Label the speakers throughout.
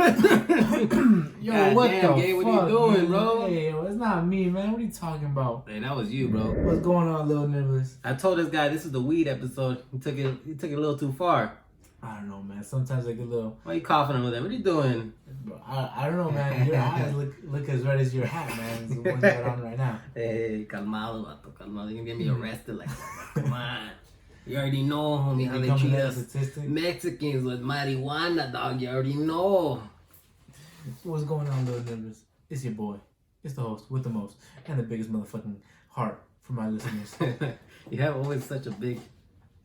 Speaker 1: Yo,
Speaker 2: God
Speaker 1: what
Speaker 2: damn,
Speaker 1: the
Speaker 2: Gabe,
Speaker 1: fuck,
Speaker 2: what are you doing,
Speaker 1: man?
Speaker 2: bro?
Speaker 1: Hey, yo, it's not me, man. What are you talking about?
Speaker 2: Hey, that was you, bro.
Speaker 1: What's going on, little nibblers?
Speaker 2: I told this guy this is the weed episode. He took it a little too far.
Speaker 1: I don't know, man. Sometimes I get a little.
Speaker 2: Why are you coughing over there? What are you doing?
Speaker 1: Bro, I don't know, man. Your eyes look as red as your hat, man. It's the one you got on right now.
Speaker 2: Hey, calmado, vato, calmado. You can get me arrested like that. Come on. You already know, homie, how they treat us Mexicans with marijuana, dog. You already know.
Speaker 1: What's going on, little nibblers? It's your boy. It's the host with the most and the biggest motherfucking heart for my listeners.
Speaker 2: You have always such a big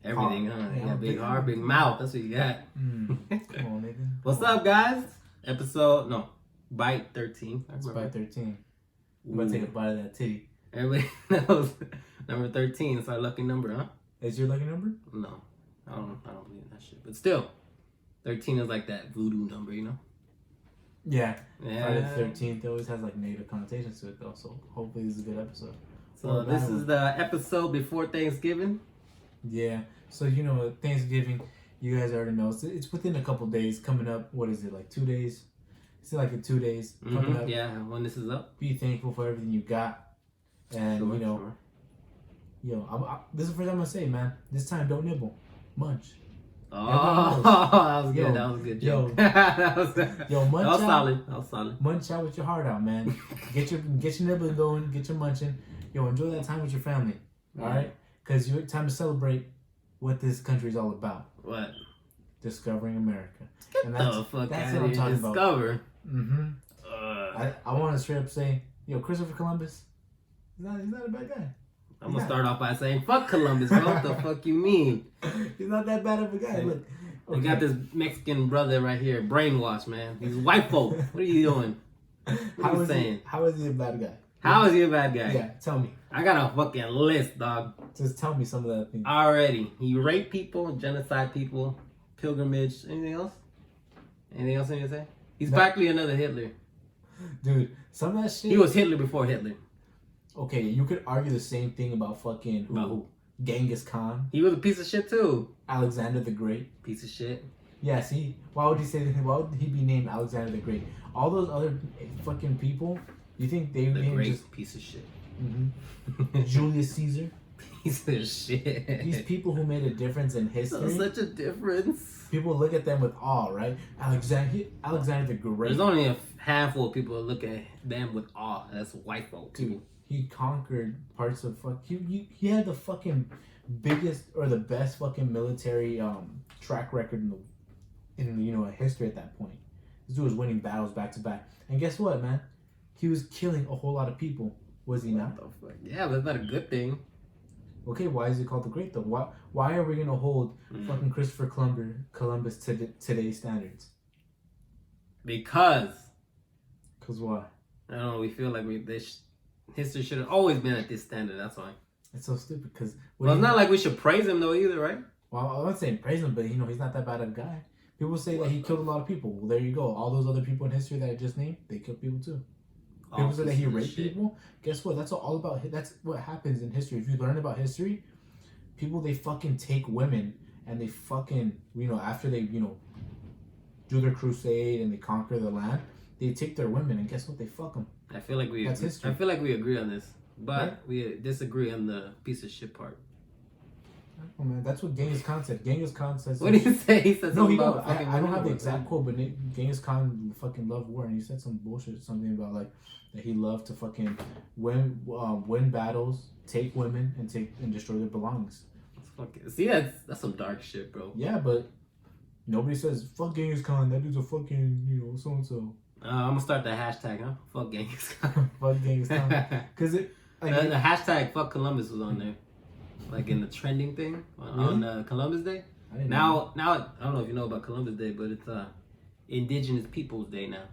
Speaker 2: everything, huh?
Speaker 1: Yeah,
Speaker 2: You got big heart, big mouth. That's what you got.
Speaker 1: Come on, nigga.
Speaker 2: What's up, guys? Bite 13.
Speaker 1: It's bite 13. I'm gonna take a bite of that titty.
Speaker 2: Everybody knows number 13 is our lucky number, huh?
Speaker 1: Is your lucky number?
Speaker 2: No, I don't believe in that shit. But still, 13 is like that voodoo number, you know?
Speaker 1: Yeah. Friday the 13th always has like negative connotations to it though, so hopefully this is a good episode.
Speaker 2: So this is the episode before Thanksgiving.
Speaker 1: Yeah. So you know Thanksgiving, you guys already know. It's within a couple days coming up. What is it, like 2 days? It's like in 2 days coming up.
Speaker 2: Yeah, when this is up.
Speaker 1: Be thankful for everything you got. And
Speaker 2: Sure.
Speaker 1: This is the first time I'm gonna say, man. This time don't nibble. Munch.
Speaker 2: Oh, that was good. That was a good joke. That was
Speaker 1: munch out.
Speaker 2: solid. That was solid.
Speaker 1: Munch out with your heart out, man. Get your nibbling going. Get your munching. Yo, enjoy that time with your family. All right, because you're time to celebrate what this country is all about.
Speaker 2: What?
Speaker 1: Discovering America.
Speaker 2: Get the fuck out of here. Discover.
Speaker 1: I want to straight up say, yo, Christopher Columbus. He's not a bad guy.
Speaker 2: I'm gonna start off by saying, fuck Columbus, bro. What the fuck you mean?
Speaker 1: He's not that bad of a guy. Look.
Speaker 2: We got this Mexican brother right here, brainwashed, man. He's white folk. What are you doing? What are you saying?
Speaker 1: How is he a bad guy?
Speaker 2: How is he a bad guy?
Speaker 1: Yeah, tell me.
Speaker 2: I got a fucking list, dog.
Speaker 1: Just tell me some of that thing.
Speaker 2: Already. He raped people, genocide people, pilgrimage. Anything else? Anything else I need to say? He's practically another Hitler.
Speaker 1: Dude, some of that shit.
Speaker 2: He was Hitler before Hitler.
Speaker 1: Okay, you could argue the same thing about fucking
Speaker 2: who?
Speaker 1: Genghis Khan.
Speaker 2: He was a piece of shit too.
Speaker 1: Alexander the Great.
Speaker 2: Piece of shit.
Speaker 1: Yeah, see, why would he be named Alexander the Great? All those other fucking people, you think they
Speaker 2: the great
Speaker 1: just
Speaker 2: piece of shit.
Speaker 1: Julius Caesar?
Speaker 2: Piece of shit.
Speaker 1: These people who made a difference in history.
Speaker 2: Such a difference.
Speaker 1: People look at them with awe, right? Alexander the Great.
Speaker 2: There's only a handful of people that look at them with awe. That's white folk.
Speaker 1: Dude, he conquered parts of he had the fucking biggest or the best fucking military track record in history at that point. This dude was winning battles back to back. And guess what, man? He was killing a whole lot of people. Was he not?
Speaker 2: Yeah, but that's not a good thing.
Speaker 1: Okay, why is he called the Great though? Why are we gonna hold fucking Christopher Columbus to today's standards?
Speaker 2: Because
Speaker 1: why?
Speaker 2: I don't know. We feel like history should have always been at this standard. That's why.
Speaker 1: It's so stupid. Because
Speaker 2: it's not like we should praise him though either, right?
Speaker 1: Well, I'm not saying praise him, but he's not that bad of a guy. People say that he killed a lot of people. Well, there you go. All those other people in history that I just named, they killed people too. People say that he raped people. Guess what? That's all about. That's what happens in history. If you learn about history, people they fucking take women and they fucking after they do their crusade and they conquer the land, they take their women and guess what? They fuck them.
Speaker 2: I feel like we agree on this, but we disagree on the piece of shit part.
Speaker 1: Oh man, that's what Genghis Khan said. Genghis Khan says.
Speaker 2: What did he say? He said
Speaker 1: no, he don't. I don't have the exact quote, but Genghis Khan fucking loved war, and he said some bullshit, something about like that he loved to fucking win battles, take women, and destroy their belongings.
Speaker 2: See, that's some dark shit, bro.
Speaker 1: Yeah, but nobody says fuck Genghis Khan. That dude's a fucking so and so.
Speaker 2: I'm gonna start the hashtag, huh? Fuck Genghis Khan.
Speaker 1: Fuck Genghis Khan. Because the
Speaker 2: hashtag fuck Columbus was on there. Like in the trending thing on Columbus Day. Now I don't know if you know about Columbus Day, but it's Indigenous Peoples Day now.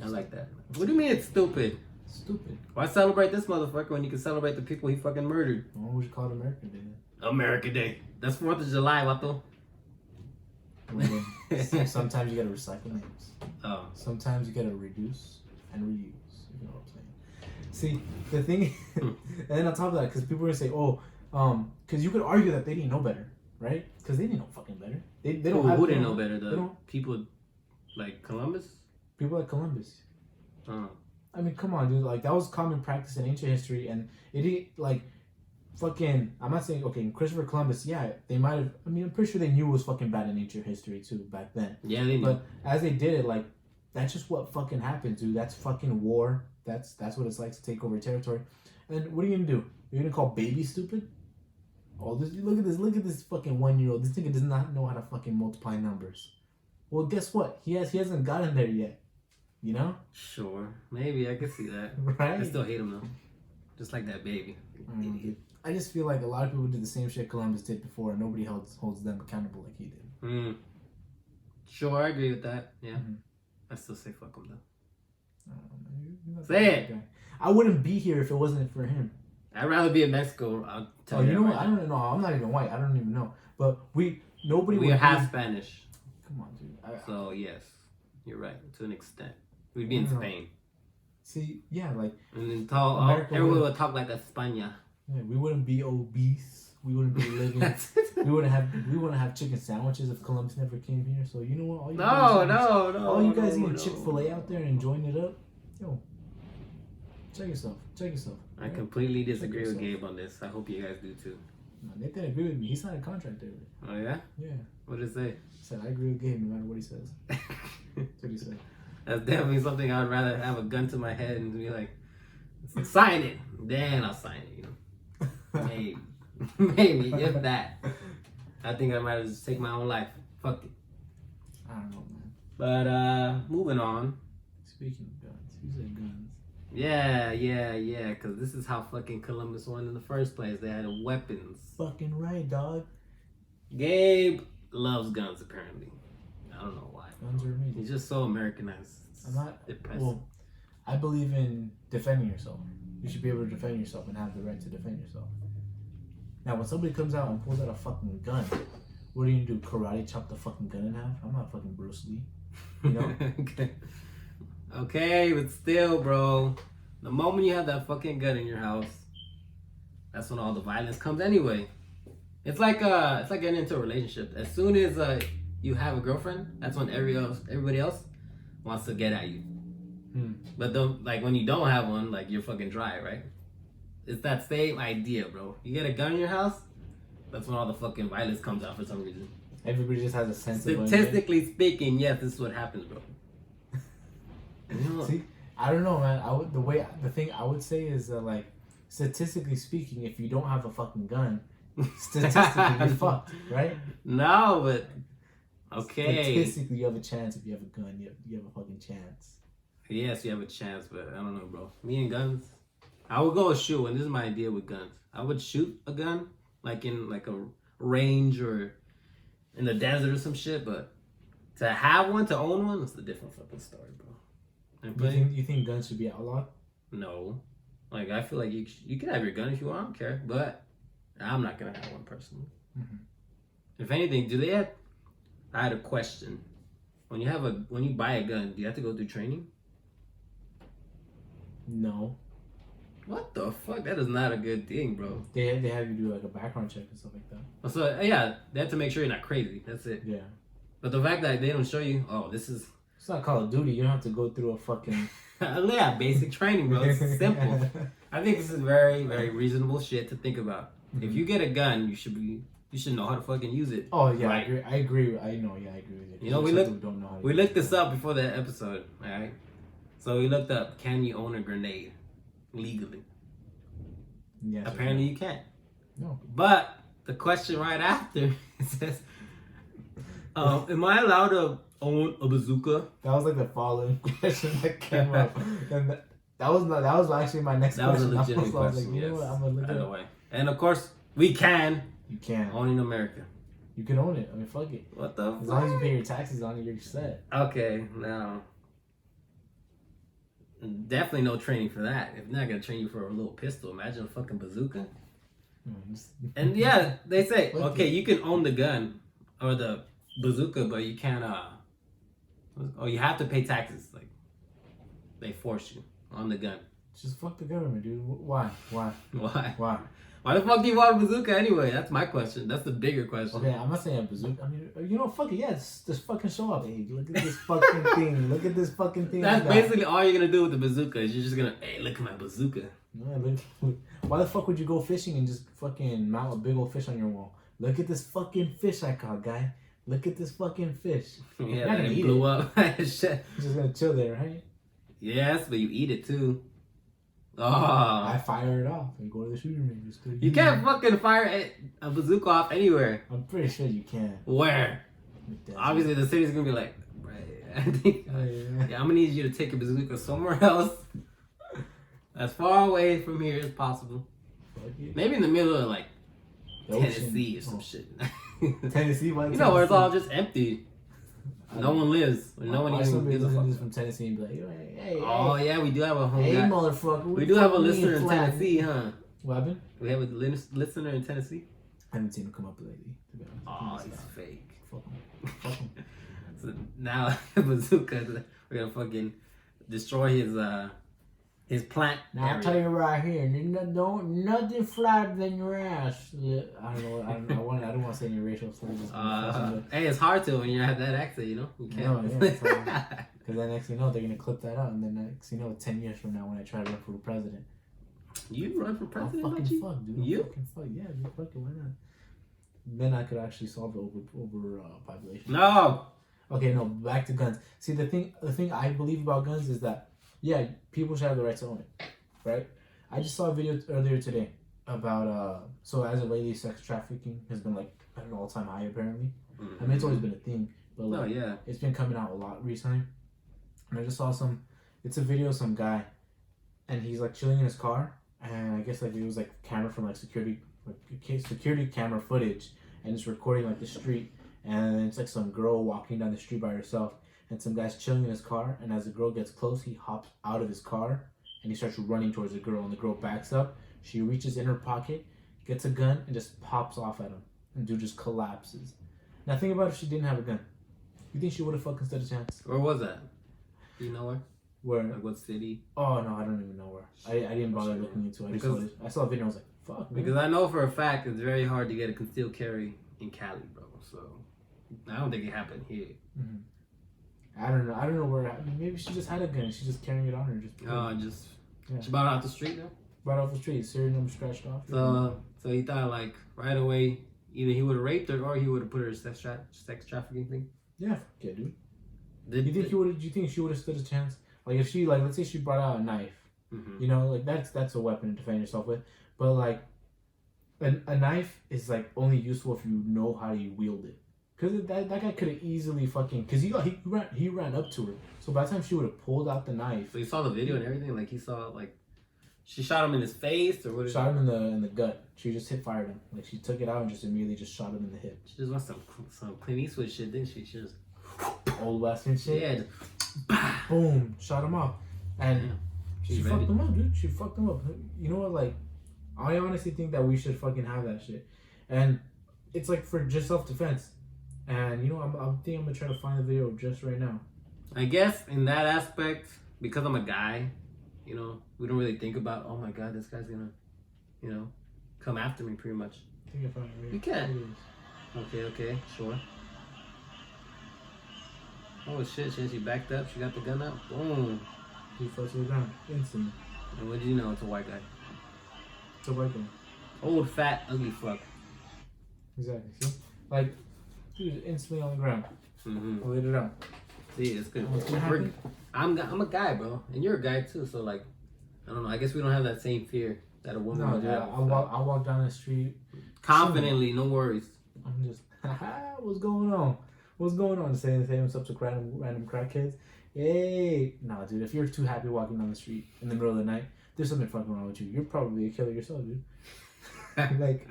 Speaker 2: I like that. What do you mean it's stupid?
Speaker 1: Stupid.
Speaker 2: Why celebrate this motherfucker when you can celebrate the people he fucking murdered?
Speaker 1: Why would you call it America Day?
Speaker 2: America Day. That's 4th of July, vato.
Speaker 1: Sometimes you gotta recycle names.
Speaker 2: Oh.
Speaker 1: Sometimes you gotta reduce and reuse. You know what I'm saying? See, the thing, and then on top of that, because people are gonna say, because you could argue that they didn't know better, right? Because they didn't know fucking better. They don't.
Speaker 2: Who didn't know better? The people like Columbus.
Speaker 1: People like Columbus.
Speaker 2: Oh.
Speaker 1: I mean, come on, dude. Like, that was common practice in ancient history, and it didn't, like, fucking. I'm not saying, okay, Christopher Columbus, yeah, they might have. I mean, I'm pretty sure they knew it was fucking bad in ancient history, too, back then.
Speaker 2: Yeah, they knew.
Speaker 1: But as they did it, like, that's just what fucking happens, dude. That's fucking war. That's what it's like to take over territory. And what are you gonna do? You're gonna call baby stupid? Oh, look at this fucking 1-year-old. This nigga does not know how to fucking multiply numbers. Well, guess what? He hasn't gotten there yet. You know?
Speaker 2: Sure. Maybe I could see that.
Speaker 1: Right?
Speaker 2: I still hate him though. Just like that baby.
Speaker 1: I just feel like a lot of people did the same shit Columbus did before, and nobody holds them accountable like he did.
Speaker 2: Sure, I agree with that. Yeah. I still say fuck him though.
Speaker 1: Say it! Guy. I wouldn't be here if it wasn't for him.
Speaker 2: I'd rather be in Mexico. I'll tell you.
Speaker 1: You know what?
Speaker 2: Right
Speaker 1: I don't know. I'm not even white. I don't even know. But nobody.
Speaker 2: We're half Spanish.
Speaker 1: Come on, dude.
Speaker 2: So yes, you're right to an extent. We'd be in Spain.
Speaker 1: See, yeah, like.
Speaker 2: And then everyone would talk like España.
Speaker 1: Yeah, we wouldn't be obese. We wouldn't be living. we wouldn't have chicken sandwiches if Columbus never came here. So you know what? All you guys eating Chick-fil-A out there and enjoying it up. Yo, check yourself.
Speaker 2: I completely disagree with Gabe on this. I hope you guys do too.
Speaker 1: No, Nathan agreed with me. He signed a contract there.
Speaker 2: Oh yeah?
Speaker 1: Yeah.
Speaker 2: What did it say?
Speaker 1: He said I agree with Gabe no matter what he says. That's what he said.
Speaker 2: That's definitely something I'd rather have a gun to my head and be like, sign it. Then I'll sign it, you know. Maybe, if that. I think I might just take my own life. Fuck it.
Speaker 1: I don't know, man.
Speaker 2: But moving on.
Speaker 1: Speaking of guns, you said guns.
Speaker 2: Yeah, because this is how fucking Columbus won in the first place. They had weapons.
Speaker 1: Fucking right, dog.
Speaker 2: Gabe loves guns, apparently. I don't know why.
Speaker 1: Guns are amazing.
Speaker 2: He's just so Americanized.
Speaker 1: I'm not
Speaker 2: depressing.
Speaker 1: Well, I believe in defending yourself. You should be able to defend yourself and have the right to defend yourself. Now, when somebody comes out and pulls out a fucking gun, what are you gonna do? Karate chop the fucking gun in half? I'm not fucking Bruce Lee. You know?
Speaker 2: Okay, but still, bro. The moment you have that fucking gun in your house, that's when all the violence comes anyway. It's like getting into a relationship. As soon as you have a girlfriend, that's when everybody else wants to get at you. But like when you don't have one, like you're fucking dry, right? It's that same idea, bro. You get a gun in your house, that's when all the fucking violence comes out for some reason.
Speaker 1: Everybody just has a sense of
Speaker 2: statistically speaking, yes, this is what happens, bro.
Speaker 1: See, I don't know, man. The thing I would say is that, like, statistically speaking, if you don't have a fucking gun, statistically you're fucked, right?
Speaker 2: No, but okay.
Speaker 1: Statistically, you have a chance if you have a gun. You have a fucking chance.
Speaker 2: Yes, you have a chance, but I don't know, bro. Me and guns, I would go shoot, and this is my idea with guns. I would shoot a gun, like in like a range or in the desert or some shit, but to have one, to own one, it's a different fucking story, bro.
Speaker 1: You think guns should be outlawed?
Speaker 2: No. Like, I feel like you can have your gun if you want, I don't care, but I'm not gonna have one personally. If anything, I had a question. When you buy a gun, do you have to go through training?
Speaker 1: No.
Speaker 2: What the fuck? That is not a good thing, bro.
Speaker 1: They have you do like a background check and stuff like that.
Speaker 2: So yeah, they have to make sure you're not crazy. That's it.
Speaker 1: Yeah.
Speaker 2: But the fact that they don't show you, this is.
Speaker 1: It's not Call of Duty. You don't have to go through a fucking.
Speaker 2: Yeah, basic training, bro. It's simple. I think this is very, very reasonable shit to think about. If you get a gun, you should know how to fucking use it.
Speaker 1: Oh yeah, right? I agree. I agree with you.
Speaker 2: You know, we looked this up before the episode, all right? So we looked up, can you own a grenade legally? Yes. Apparently you can't. No. But the question right after it says, am I allowed to own a bazooka?
Speaker 1: That was like the following question that came up, and that was actually my next question.
Speaker 2: That was a legitimate question. Like, you know what? I'm gonna look at it. And of course, we can. You can own in America.
Speaker 1: You can own it. I mean, fuck it.
Speaker 2: What the?
Speaker 1: As long as you pay your taxes on it, you're set.
Speaker 2: Okay, now. Definitely no training for that. If they're not gonna train you for a little pistol, imagine a fucking bazooka. And yeah, they say, okay, you can own the gun or the bazooka, but you can't. You have to pay taxes. Like they force you on the gun.
Speaker 1: Just fuck the government, dude. Why?
Speaker 2: Why the fuck do you want a bazooka anyway? That's my question. That's the bigger question.
Speaker 1: Okay, I'm not saying a bazooka. I mean, you know, fuck it. Yeah, just fucking show up. Hey, look at this fucking thing. Look at this fucking thing.
Speaker 2: That's basically all you're gonna do with the bazooka. Is you're just gonna, hey, look at my bazooka.
Speaker 1: Yeah, look, why the fuck would you go fishing and just fucking mount a big old fish on your wall? Look at this fucking fish I caught, guy. Look at this fucking fish.
Speaker 2: Yeah, that it blew up. Shit.
Speaker 1: You're just gonna chill there, right?
Speaker 2: Yes, but you eat it too. Oh.
Speaker 1: I fire it off and go to the shooting range.
Speaker 2: You can't fucking fire a bazooka off anywhere.
Speaker 1: I'm pretty sure you can.
Speaker 2: Where? Obviously, the city's gonna be like, right. I think, yeah, I'm gonna need you to take a bazooka somewhere else, as far away from here as possible. Maybe in the middle of like Tennessee or some shit.
Speaker 1: Tennessee,
Speaker 2: you know, where it's all just empty. No one lives. No one even gives a fuck.
Speaker 1: From Tennessee and be like, hey.
Speaker 2: Oh yeah, we do have a home.
Speaker 1: Hey,
Speaker 2: guy.
Speaker 1: motherfucker.
Speaker 2: We do have a listener in Tennessee, huh?
Speaker 1: What happened?
Speaker 2: We have a listener in Tennessee.
Speaker 1: I haven't seen him come up lately. To be honest.
Speaker 2: Oh, he's fake.
Speaker 1: Fuck him. Fuck him.
Speaker 2: So now bazooka, we're gonna fucking destroy his plant.
Speaker 1: Now I'll tell you right here, don't nothing flatter than your ass. I don't know. I don't want to say any racial slurs.
Speaker 2: Hey, it's hard to when you have that accent, you know. You can't.
Speaker 1: Because then next thing you know, they're gonna clip that out, and then next thing you know, 10 years from now, when I try to run for president,
Speaker 2: you run for president?
Speaker 1: I'll fucking fuck, dude.
Speaker 2: You?
Speaker 1: Fucking fuck, yeah, dude. Fuck it, why not? Then I could actually solve the over population.
Speaker 2: No.
Speaker 1: Okay, no. Back to guns. See, the thing I believe about guns is that, yeah, people should have the right to own it, right? I just saw a video earlier today about so as of lately, sex trafficking has been like at an all-time high apparently. I mean, it's always been a thing, but like, it's been coming out a lot recently. And I just saw it's a video of some guy, and he's like chilling in his car, and I guess like it was like camera from like security camera footage, and it's recording like the street, and it's like some girl walking down the street by herself, and some guy's chilling in his car, and as the girl gets close, he hops out of his car, and he starts running towards the girl, and the girl backs up. She reaches in her pocket, gets a gun, and just pops off at him, and dude just collapses. Now think about if she didn't have a gun. You think she would have fucking stood a chance?
Speaker 2: Where was that? Do you know where?
Speaker 1: Where?
Speaker 2: Like what city?
Speaker 1: Oh no, I don't even know where. I didn't bother looking into it. I saw a video. I was like, fuck. Man.
Speaker 2: Because I know for a fact it's very hard to get a concealed carry in Cali, bro. So I don't think it happened here.
Speaker 1: Mm-hmm. I don't know where. Maybe she just had a gun. She's just carrying it on her. She brought it off the street though. Brought it off the street. Serial number scratched off.
Speaker 2: So he thought like right away either he would have raped her or he would have put her in sex trafficking thing. Do
Speaker 1: Yeah, dude. Do you think she would have stood a chance? Like if she let's say she brought out a knife, you know, like that's a weapon to defend yourself with. But like a knife is like only useful if you know how you wield it. Cause that guy could have easily fucking he ran up to her. So by the time she would have pulled out the knife.
Speaker 2: So he saw the video and everything. Like he saw like she shot him in his face or what?
Speaker 1: Shot him in the gut. She just fired him. Like she took it out and just immediately just shot him in the hip.
Speaker 2: She just wants some Clint Eastwood shit, didn't she? She just
Speaker 1: old western shit.
Speaker 2: Yeah. Just,
Speaker 1: boom, shot him off, and she fucked him up, dude. She fucked him up. You know what? Like, I honestly think that we should fucking have that shit, and it's like for just self-defense. And you know, I'm gonna try to find the video just right now.
Speaker 2: I guess in that aspect, because I'm a guy, you know, we don't really think about, oh my god, this guy's gonna, you know, come after me pretty much.
Speaker 1: I think I found it. Right.
Speaker 2: You can. Okay, sure. Oh shit, she backed up, she got the gun up, boom.
Speaker 1: He fell to the ground instantly.
Speaker 2: And what did you know? It's a white guy.
Speaker 1: It's a white guy.
Speaker 2: Old, fat, ugly fuck.
Speaker 1: Exactly, see? Like, dude, instantly on the ground. I laid it out.
Speaker 2: See, it's good. I'm a guy, bro. And you're a guy too, so like, I don't know, I guess we don't have that same fear that a woman would have.
Speaker 1: I'll walk down the street.
Speaker 2: Confidently, no worries.
Speaker 1: I'm just, what's going on? What's going on? Saying what's up to random crackheads. Hey, nah, dude. If you're too happy walking down the street in the middle of the night, there's something fucking wrong with you. You're probably a killer yourself, dude. Like,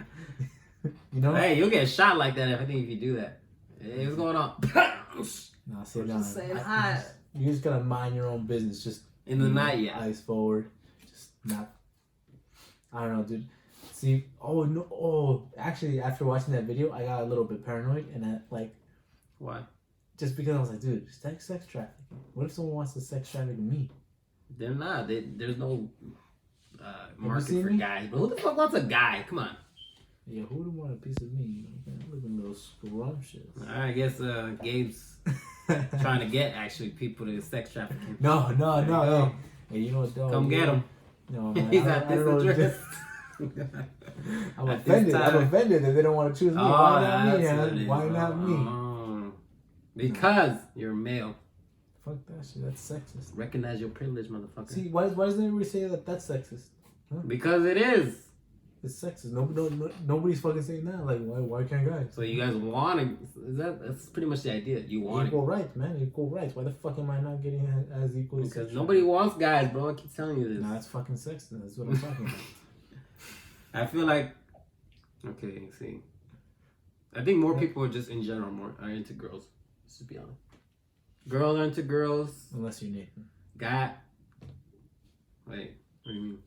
Speaker 1: you know.
Speaker 2: Hey, you'll get shot like that if you do that. Hey, what's going on?
Speaker 1: Nah, sit down.
Speaker 2: Just saying hi.
Speaker 1: You just gotta mind your own business. Just
Speaker 2: in the night, yeah.
Speaker 1: Eyes forward. Just not. I don't know, dude. See, actually, after watching that video, I got a little bit paranoid, and I like.
Speaker 2: Why?
Speaker 1: Just because I was like, dude, sex trafficking. What if someone wants to sex traffic me?
Speaker 2: They're not. There's no market for guys. But who the fuck wants a guy? Come on.
Speaker 1: Yeah, who would want a piece of me? I'm looking a little scrumptious.
Speaker 2: I guess Gabe's trying to get actually people to sex trafficking.
Speaker 1: No. Hey, you know what, dog?
Speaker 2: Come get him.
Speaker 1: No, man.
Speaker 2: He's at this address.
Speaker 1: I'm offended that they don't want to choose me. Why not me, man? Why not me?
Speaker 2: Because you're male.
Speaker 1: Fuck that shit. That's sexist.
Speaker 2: Recognize your privilege, motherfucker.
Speaker 1: See, why doesn't everybody say that that's sexist? Huh?
Speaker 2: Because it is.
Speaker 1: It's sexist. Nobody's fucking saying that. Like, why can't guys?
Speaker 2: So you guys want to? That's pretty much the idea. You want
Speaker 1: equal rights, man. Equal rights. Why the fuck am I not getting as equal?
Speaker 2: Because nobody wants guys, bro. I keep telling you this.
Speaker 1: Nah, that's fucking sexist. That's what I'm talking about.
Speaker 2: I feel like, okay, see. I think more people are just in general are into girls. Let's just be honest. Girls are into girls.
Speaker 1: Unless you're Nathan.
Speaker 2: Wait, what do you mean?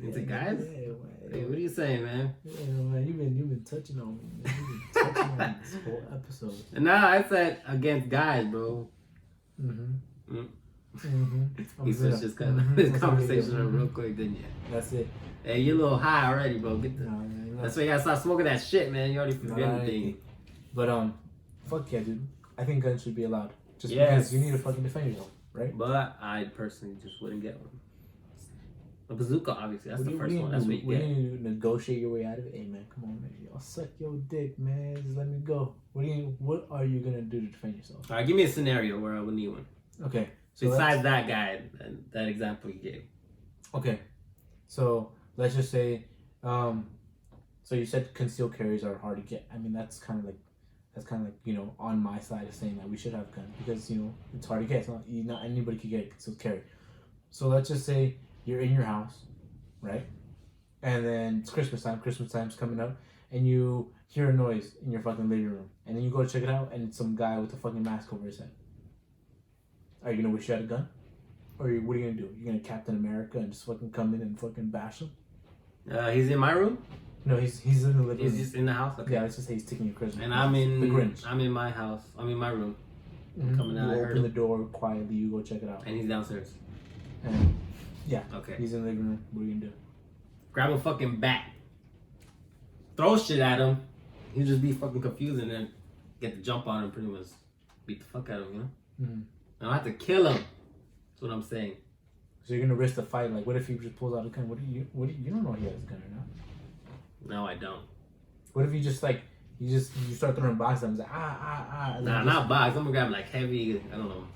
Speaker 2: Into guys?
Speaker 1: Yeah,
Speaker 2: hey, what are you saying, man?
Speaker 1: Yeah, man, you've been touching on me, man. You've been touching on this whole episode.
Speaker 2: And now I said against guys, bro. He switched his conversation up real quick, didn't you?
Speaker 1: That's it.
Speaker 2: Hey, you're a little high already, bro. That's why you gotta stop smoking that shit, man. You already forget anything.
Speaker 1: But fuck yeah, dude. I think guns should be allowed. Just because you need to fucking defend yourself, right?
Speaker 2: But I personally just wouldn't get one. A bazooka, obviously. That's the first one. That's what you get.
Speaker 1: What do you negotiate your way out of it? Hey, man, come on, man. I'll suck your dick, man. Just let me go. What are you gonna do to defend yourself?
Speaker 2: All right, give me a scenario where I would need one.
Speaker 1: Okay.
Speaker 2: So besides that guy, that example you gave.
Speaker 1: Okay. So let's just say, so you said concealed carries are hard to get. I mean, that's kind of like, on my side of saying that we should have guns because it's hard to get. It's not anybody can get a concealed carry. So let's just say you're in your house, right? And then it's Christmas time. Christmas time's coming up, and you hear a noise in your fucking living room, and then you go check it out, and it's some guy with a fucking mask over his head. Are you gonna wish you had a gun, or what are you gonna do? You're gonna Captain America and just fucking come in and fucking bash him?
Speaker 2: He's in my room.
Speaker 1: No, he's in the living room.
Speaker 2: He's just in the house. Okay.
Speaker 1: Yeah, let's just say he's taking your Christmas.
Speaker 2: And I'm in
Speaker 1: the Grinch.
Speaker 2: I'm in my house. I'm in my room.
Speaker 1: Mm-hmm.
Speaker 2: Coming out.
Speaker 1: You open the door quietly. You go check it out.
Speaker 2: And he's downstairs.
Speaker 1: And yeah.
Speaker 2: Okay.
Speaker 1: He's in the living room. What are you gonna do?
Speaker 2: Grab a fucking bat. Throw shit at him. He'll just be fucking confused and then get the jump on him. Pretty much beat the fuck out of him.
Speaker 1: Mm-hmm.
Speaker 2: I don't have to kill him. That's what I'm saying.
Speaker 1: So you're gonna risk the fight? Like, what if he just pulls out a gun? You don't know if he has a gun or not.
Speaker 2: No, I don't.
Speaker 1: What if you just you start throwing boxes and he's like
Speaker 2: Nah, not box. I'm gonna grab like heavy. I don't know.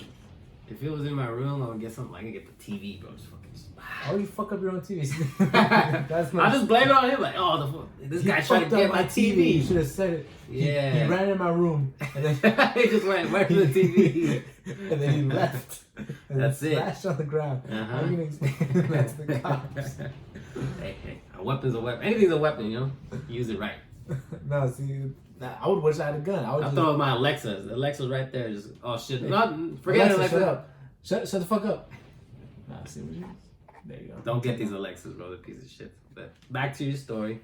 Speaker 2: If it was in my room, I would get something. I could get the TV, bro. Just fucking.
Speaker 1: Oh, you fuck up your own TV.
Speaker 2: I just blame it on him. Like, this guy tried to get my TV.
Speaker 1: You should have said it.
Speaker 2: Yeah.
Speaker 1: He ran in my room and then
Speaker 2: he just went right to the TV.
Speaker 1: And then he left. And
Speaker 2: That's it.
Speaker 1: Slashed on the ground. How are you gonna explain that to the cops?
Speaker 2: Hey, a weapon's a weapon. Anything's a weapon, Use it right.
Speaker 1: No, see, I would wish I had a gun.
Speaker 2: I'll throw my Alexa. The Alexa's right there. Just shit. Forget Alexa.
Speaker 1: Shut up. Shut the fuck up. Nah, see what you. There you go.
Speaker 2: Don't get these Alexas, bro. The piece of shit. But back to your story.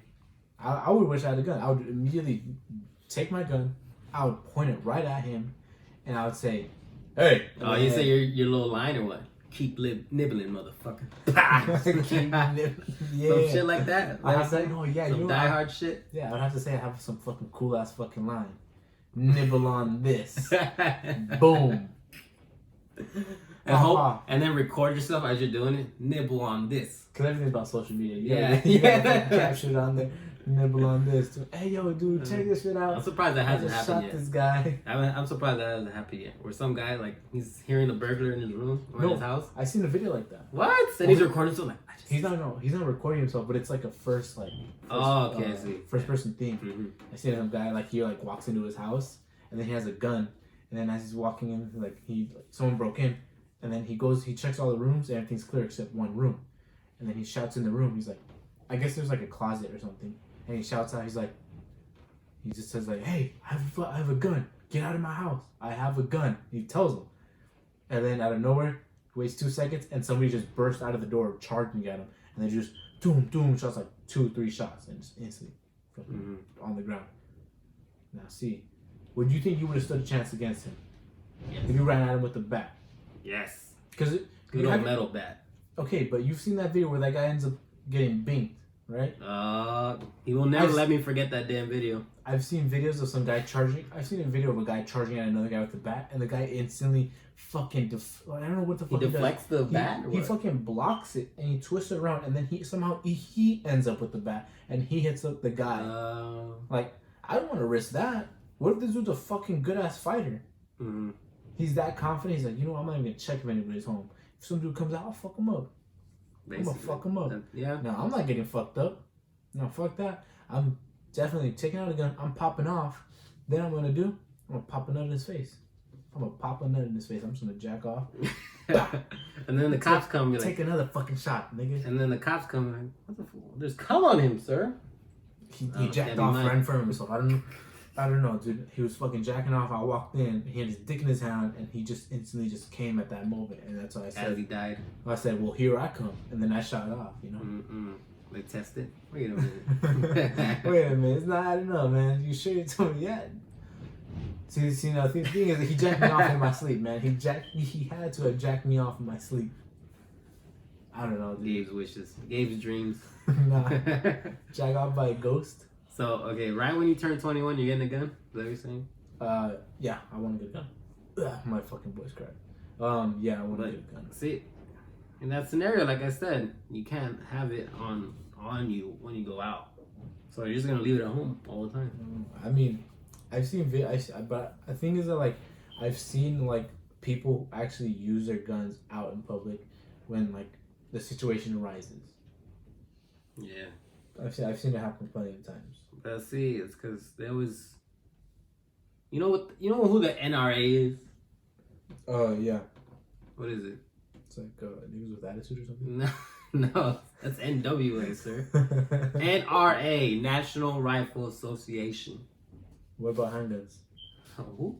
Speaker 1: I would wish I had a gun. I would immediately take my gun. I would point it right at him, and I would say, "Hey."
Speaker 2: Oh, you say your little line or what? Keep nibbling, motherfucker.
Speaker 1: Yeah.
Speaker 2: Some shit like that.
Speaker 1: I have to say, no, yeah,
Speaker 2: some die hard shit.
Speaker 1: Yeah, I would have to say I have some fucking cool ass fucking line. Nibble on this. Boom.
Speaker 2: And then record yourself as you're doing it. Nibble on this.
Speaker 1: Cause everything's about social media.
Speaker 2: You
Speaker 1: gotta capture it on there. Nibble on this. Hey yo, dude, check this shit out.
Speaker 2: I'm surprised that hasn't happened yet.
Speaker 1: This guy.
Speaker 2: I'm surprised that hasn't happened yet. Where some guy he's hearing a burglar in his room or in his house.
Speaker 1: I seen a video like that.
Speaker 2: What? And he's recording something
Speaker 1: he's not recording himself, but it's like a first I see. First person thing.
Speaker 2: Mm-hmm.
Speaker 1: I see some guy he walks into his house and then he has a gun, and then as he's walking in, someone broke in, and then he checks all the rooms and everything's clear except one room, and then he shouts in the room. He's like, I guess there's a closet or something, and he shouts out. He just says hey, I have a gun. Get out of my house. I have a gun. He tells them, and then out of nowhere, he waits 2 seconds, and somebody just bursts out of the door charging at him, and they just doom shots 2-3 shots, and just instantly on the ground. Now see, would you think you would have stood a chance against him?
Speaker 2: Yes.
Speaker 1: If you ran at him with the bat?
Speaker 2: Yes.
Speaker 1: Because
Speaker 2: good old metal bat.
Speaker 1: Okay, but you've seen that video where that guy ends up getting binked, right?
Speaker 2: He will never let me forget that damn video.
Speaker 1: I've seen videos of some guy charging. I've seen a video of a guy charging at another guy with the bat, and the guy instantly fucking I don't know what the fuck
Speaker 2: he deflects the bat.
Speaker 1: He fucking blocks it and he twists it around, and then he ends up with the bat and he hits up the guy. Like, I don't want to risk that. What if this dude's a fucking good ass fighter?
Speaker 2: Mm-hmm.
Speaker 1: He's that confident. He's like, you know, I'm not even gonna check if anybody's home. If some dude comes out, I'll fuck him up. Basically. I'm gonna fuck him up.
Speaker 2: Yeah.
Speaker 1: No, I'm not getting fucked up. No, fuck that. I'm definitely taking out a gun. I'm popping off. Then I'm gonna pop a nut in his face. I'm gonna pop a nut in his face. I'm just gonna jack off.
Speaker 2: And then the cops come and be like,
Speaker 1: take another fucking shot, nigga.
Speaker 2: And then the cops come and like, what the fuck? There's cum on him, sir.
Speaker 1: He jacked off right in front of himself. I don't know, dude. He was fucking jacking off. I walked in. He had his dick in his hand, and he just instantly just came at that moment, and that's why I said.
Speaker 2: As he died.
Speaker 1: I said, "Well, here I come," and then I shot off. You know.
Speaker 2: Mm-mm. They tested. Wait a minute.
Speaker 1: Wait a minute. It's not. I don't know, man. You sure you told me yet? See, now the thing is that he jacked me off in my sleep, man. He had to have jacked me off in my sleep. I don't know, dude.
Speaker 2: Gabe's wishes. Gabe's dreams.
Speaker 1: Nah. Jack off by a ghost.
Speaker 2: So, okay, right when you turn 21, you're getting a gun? Is that what you're saying?
Speaker 1: Yeah, I want to get a gun. Ugh, my fucking voice cracked. Yeah, I want to get a gun.
Speaker 2: See, in that scenario, like I said, you can't have it on you when you go out. So you're just going to leave it at home all the time.
Speaker 1: I mean, I've seen but the thing is that, like, I've seen, like, people actually use their guns out in public when, like, the situation arises.
Speaker 2: Yeah.
Speaker 1: I've seen it happen plenty of times.
Speaker 2: But see, it's because there was, you know who the NRA is?
Speaker 1: Yeah.
Speaker 2: What is it?
Speaker 1: It's like niggas with attitude or something.
Speaker 2: No, that's NWA, sir. NRA, National Rifle Association.
Speaker 1: What about handguns?
Speaker 2: Who?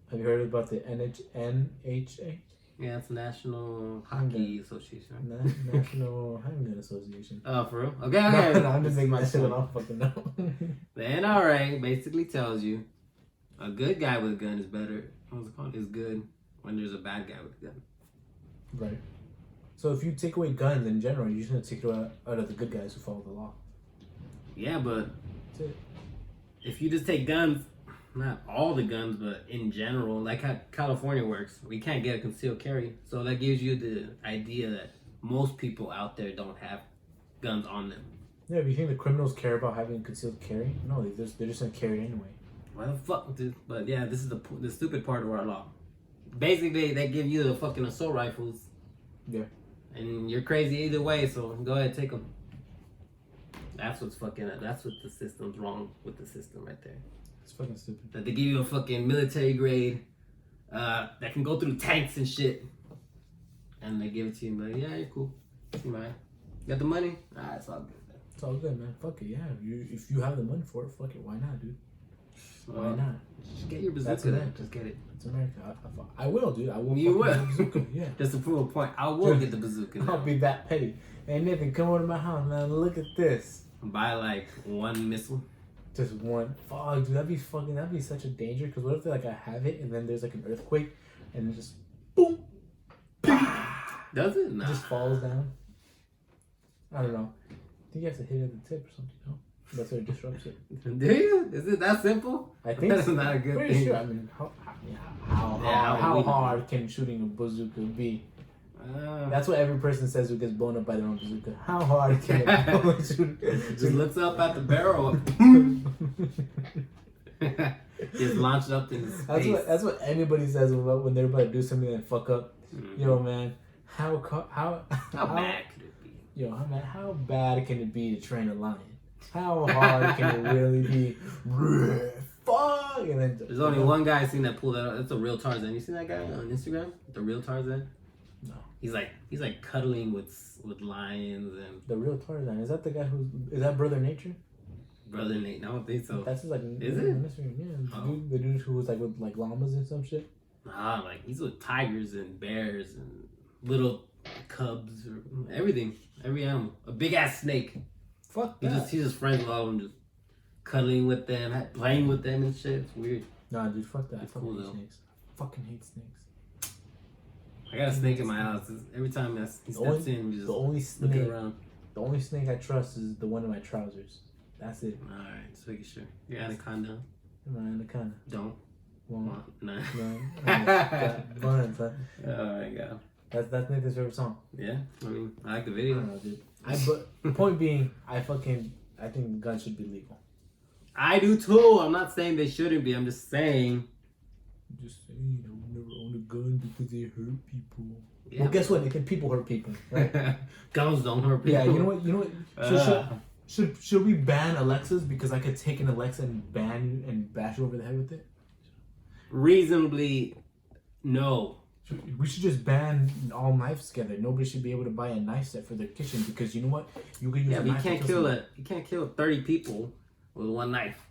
Speaker 1: Have you heard about the NHA?
Speaker 2: Yeah, it's National Hockey Association.
Speaker 1: National Handgun Association.
Speaker 2: Oh, for real? Okay.
Speaker 1: No, I'm just making that shit up. I don't fucking know.
Speaker 2: The NRA basically tells you a good guy with a gun is better. What's it called? Is good when there's a bad guy with a gun.
Speaker 1: Right. So if you take away guns in general, you're just gonna take it out of the good guys who follow the law.
Speaker 2: Yeah, but
Speaker 1: that's it.
Speaker 2: If you just take guns, not all the guns, but in general, like how California works, we can't get a concealed carry. So that gives you the idea that most people out there don't have guns on them.
Speaker 1: Yeah, but you think the criminals care about having concealed carry? No, they're just gonna carry it anyway.
Speaker 2: Why the fuck, dude? But yeah, this is the stupid part of our law. Basically, they give you the fucking assault rifles.
Speaker 1: Yeah.
Speaker 2: And you're crazy either way, so go ahead, take them. That's what the system's wrong with the system right there.
Speaker 1: It's fucking stupid.
Speaker 2: That they give you a fucking military grade that can go through tanks and shit. And they give it to you and be like, yeah, you're cool. You mind? Got the money? Ah, it's all good.
Speaker 1: It's all good, man. Fuck it, yeah. If you have the money for it, fuck it. Why not, dude? Why not?
Speaker 2: Just get your bazooka then. Just get it.
Speaker 1: It's America. I will, dude. I will.
Speaker 2: You will.
Speaker 1: Bazooka. Yeah.
Speaker 2: Just to prove a point, I will get the bazooka. Now.
Speaker 1: I'll be that petty. Hey, Nathan, come over to my house, man. Look at this.
Speaker 2: Buy like one missile.
Speaker 1: Just one. Fuck, dude. That'd be such a danger. Because what if like I have it and then there's like an earthquake and it just boom.
Speaker 2: Does it? Nah.
Speaker 1: It just falls down. I don't know. I think you have to hit it at the tip or something, no? That's what it disrupts it.
Speaker 2: Do you? Is it that simple?
Speaker 1: I think
Speaker 2: that's not a good
Speaker 1: pretty
Speaker 2: thing.
Speaker 1: Sure. I mean, how hard can shooting a bazooka be? That's what every person says who gets blown up by their own bazooka. How hard can it shoot?
Speaker 2: Just looks up at the barrel. Just launched up in space.
Speaker 1: That's what anybody says about when they're about to do something and fuck up. Mm-hmm. Yo, man, how
Speaker 2: bad could it be?
Speaker 1: Yo, how bad can it be to train a lion? How hard can it really be? Fuck! And then,
Speaker 2: there's only one guy I've seen that pulled that out. That's a real Tarzan. You seen that guy on Instagram? The real Tarzan?
Speaker 1: No.
Speaker 2: He's like cuddling with lions and.
Speaker 1: The real Tarzan, is that the guy is that Brother Nature?
Speaker 2: Brother Nate, I don't think so.
Speaker 1: That's just like.
Speaker 2: Is it?
Speaker 1: Yeah, the dude who was like with like llamas and some shit.
Speaker 2: Nah, like he's with tigers and bears and little cubs or everything, every animal. A big ass snake.
Speaker 1: Fuck that.
Speaker 2: He's just friends with all of them, just cuddling with them, playing with them and shit. It's weird.
Speaker 1: Nah, dude, fuck that.
Speaker 2: It's
Speaker 1: I fucking
Speaker 2: cool
Speaker 1: hate
Speaker 2: though.
Speaker 1: snakes. I fucking hate snakes.
Speaker 2: I got a snake in my house. Every time he steps in, we just look around.
Speaker 1: The only snake I trust is the one in my trousers. That's it.
Speaker 2: All right, just making sure. Your anaconda.
Speaker 1: My anaconda.
Speaker 2: Don't.
Speaker 1: Want.
Speaker 2: No.
Speaker 1: Buns, huh?
Speaker 2: Oh my god.
Speaker 1: That's Nathan's favorite song.
Speaker 2: Yeah, I mean, I like the
Speaker 1: I
Speaker 2: video.
Speaker 1: don't know, dude. But the point being, I think guns should be legal.
Speaker 2: I do too. I'm not saying they shouldn't be. I'm just saying.
Speaker 1: Just saying, I would never own a gun because they hurt people.
Speaker 2: Yeah,
Speaker 1: well, guess what? People hurt people, right?
Speaker 2: Guns don't hurt people.
Speaker 1: Yeah, you know what? Should we ban Alexas because I could take an Alexa and ban you and bash you over the head with it?
Speaker 2: Reasonably, no.
Speaker 1: We should just ban all knives together. Nobody should be able to buy a knife set for their kitchen because you know what? You can use.
Speaker 2: Yeah, but you can't kill 30 people with one knife.